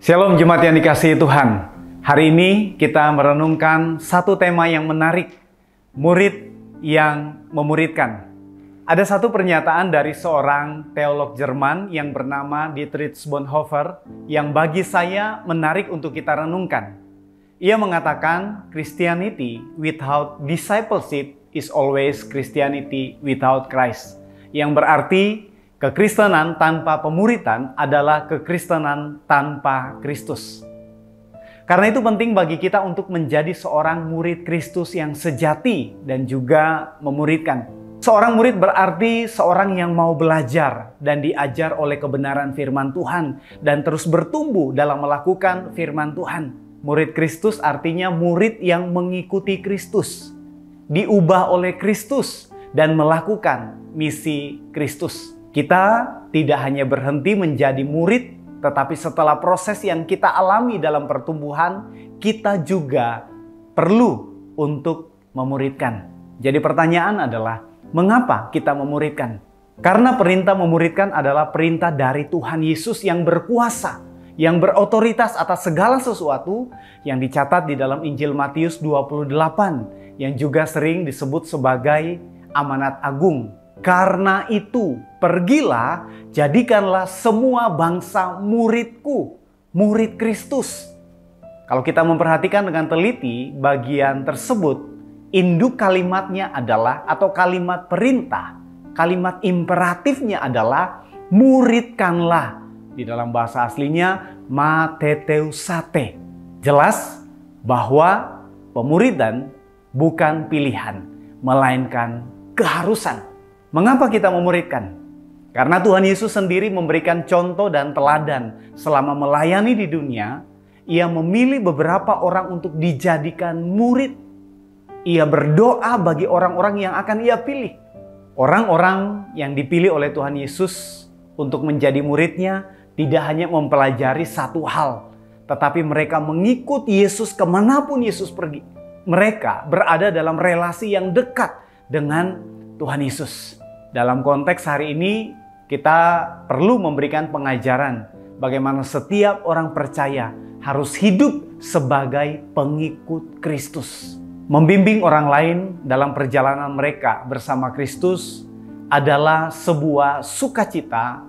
Shalom jemaat yang dikasihi Tuhan. Hari ini kita merenungkan satu tema yang menarik, murid yang memuridkan. Ada satu pernyataan dari seorang teolog Jerman yang bernama Dietrich Bonhoeffer yang bagi saya menarik untuk kita renungkan. Ia mengatakan, Christianity without discipleship is always Christianity without Christ. Yang berarti kekristenan tanpa pemuritan adalah kekristenan tanpa Kristus. Karena itu penting bagi kita untuk menjadi seorang murid Kristus yang sejati dan juga memuridkan. Seorang murid berarti seorang yang mau belajar dan diajar oleh kebenaran firman Tuhan dan terus bertumbuh dalam melakukan firman Tuhan. Murid Kristus artinya murid yang mengikuti Kristus, diubah oleh Kristus dan melakukan misi Kristus. Kita tidak hanya berhenti menjadi murid, tetapi setelah proses yang kita alami dalam pertumbuhan, kita juga perlu untuk memuridkan. Jadi pertanyaan adalah, mengapa kita memuridkan? Karena perintah memuridkan adalah perintah dari Tuhan Yesus yang berkuasa, yang berotoritas atas segala sesuatu yang dicatat di dalam Injil Matius 28, yang juga sering disebut sebagai amanat agung. Karena itu, pergilah, jadikanlah semua bangsa muridku, murid Kristus. Kalau kita memperhatikan dengan teliti bagian tersebut, induk kalimatnya adalah, atau kalimat perintah, kalimat imperatifnya adalah muridkanlah. Di dalam bahasa aslinya, mateteusate. Jelas bahwa pemuridan bukan pilihan, melainkan keharusan. Mengapa kita memuridkan? Karena Tuhan Yesus sendiri memberikan contoh dan teladan selama melayani di dunia. Ia memilih beberapa orang untuk dijadikan murid. Ia berdoa bagi orang-orang yang akan ia pilih. Orang-orang yang dipilih oleh Tuhan Yesus untuk menjadi muridnya tidak hanya mempelajari satu hal, tetapi mereka mengikut Yesus kemanapun Yesus pergi. Mereka berada dalam relasi yang dekat dengan Tuhan Yesus. Dalam konteks hari ini, kita perlu memberikan pengajaran bagaimana setiap orang percaya harus hidup sebagai pengikut Kristus. Membimbing orang lain dalam perjalanan mereka bersama Kristus adalah sebuah sukacita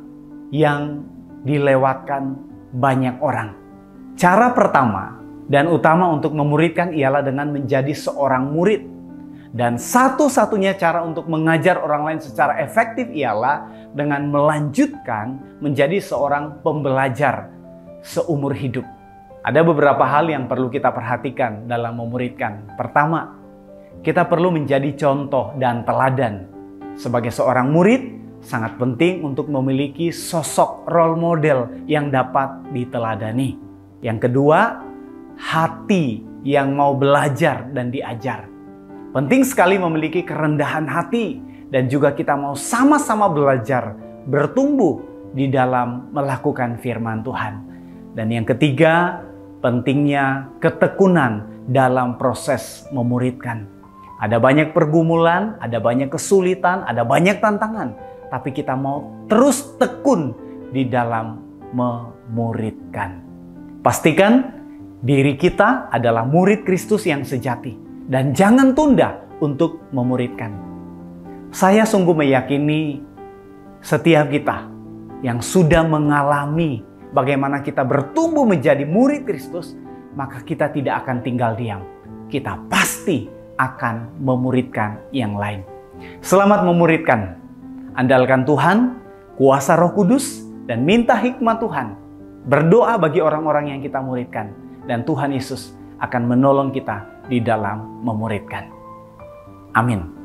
yang dilewatkan banyak orang. Cara pertama dan utama untuk memuridkan ialah dengan menjadi seorang murid. Dan satu-satunya cara untuk mengajar orang lain secara efektif ialah dengan melanjutkan menjadi seorang pembelajar seumur hidup. Ada beberapa hal yang perlu kita perhatikan dalam memuridkan. Pertama, kita perlu menjadi contoh dan teladan. Sebagai seorang murid, sangat penting untuk memiliki sosok role model yang dapat diteladani. Yang kedua, hati yang mau belajar dan diajar. Penting sekali memiliki kerendahan hati dan juga kita mau sama-sama belajar, bertumbuh di dalam melakukan firman Tuhan. Dan yang ketiga, pentingnya ketekunan dalam proses memuridkan. Ada banyak pergumulan, ada banyak kesulitan, ada banyak tantangan, tapi kita mau terus tekun di dalam memuridkan. Pastikan diri kita adalah murid Kristus yang sejati. Dan jangan tunda untuk memuridkan. Saya sungguh meyakini setiap kita yang sudah mengalami bagaimana kita bertumbuh menjadi murid Kristus, maka kita tidak akan tinggal diam. Kita pasti akan memuridkan yang lain. Selamat memuridkan. Andalkan Tuhan, kuasa Roh Kudus, dan minta hikmat Tuhan. Berdoa bagi orang-orang yang kita muridkan. Dan Tuhan Yesus akan menolong kita di dalam memuridkan. Amin.